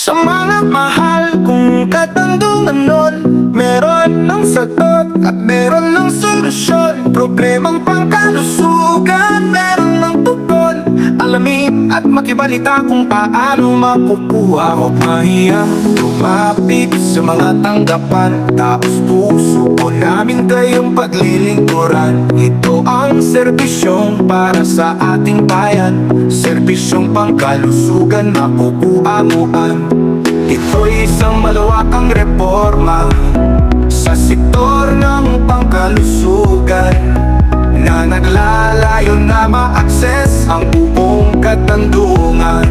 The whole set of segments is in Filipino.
Sa mga mahal kong katanungan nun, meron ng sagot at meron ng solusyon. Problemang pangkalusugan, meron ng tugon. Alamin at makibalita kung paano makukuha o mahiyang lumapit sa mga tanggapan. Tapos puso ko namin kayong paglilingkuran. Ito ang serbisyong para sa ating bayan, serbisyong pangkalusugan na upuan-uan. Ito'y isang malawakang reforma sa sektor ng pangkalusugan na naglalayo na ma-access ang buong katandungan.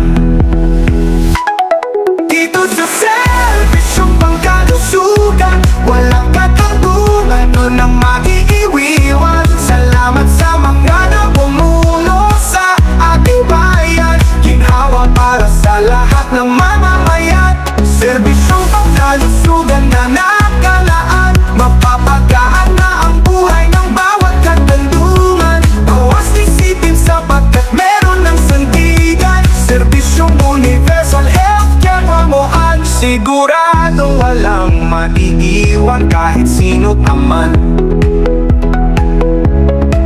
Dito sa serbisyong pangkalusugan, walang katandungan nun ang mag-iiwan. Salamat sa mga namumuno sa ating bayan, ginhawa para sa lahat ng mamamayan. Serbisyong pangkalusugan na nakalaan, mapapagaan na ang buhay ng bawat katandungan. Bawas isipin sapagkat meron ng sandigan. Serbisyong universal healthcare pamuan, sigurado walang maiiwan kahit sino't aman.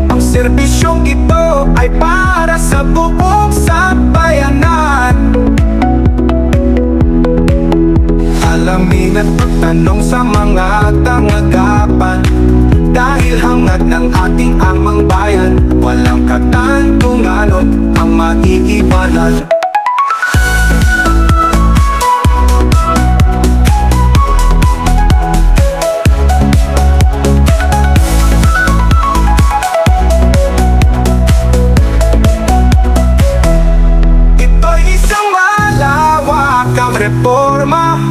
Ang serbisyong ito ay para sa buong sambayanan. Alamin at pagtanong sa mga tanggapan, dahil hangad ng ating amang bayan, walang katanungan ang maiiwanan. Ito'y isang malawakang reforma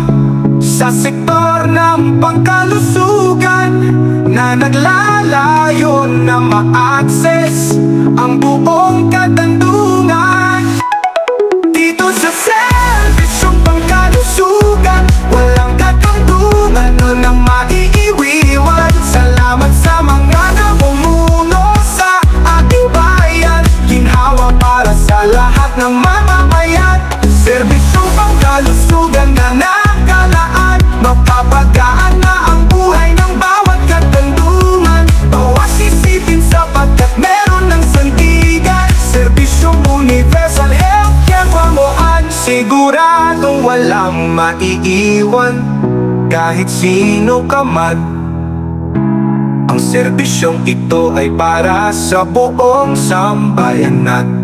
sa sektor ng pangkalusugan na naglalayo na ma-access ang buong katandungan. Dito sa serbisyong pangkalusugan, walang katandungan nun ang maiiwan. Salamat sa mga namumuno sa ating bayan, ginhawa para sa lahat ng mamamayan. Serbisyong pangkalusugan na nakalaan, mapapagaan na ang buhay ng bawat katandungan. Bawas isipin sapagkat meron ng sandigan. Serbisyong universal healthcare pamuan, siguradong walang maiiwan kahit sino ka man. Ang serbisyong ito ay para sa buong sambayanan.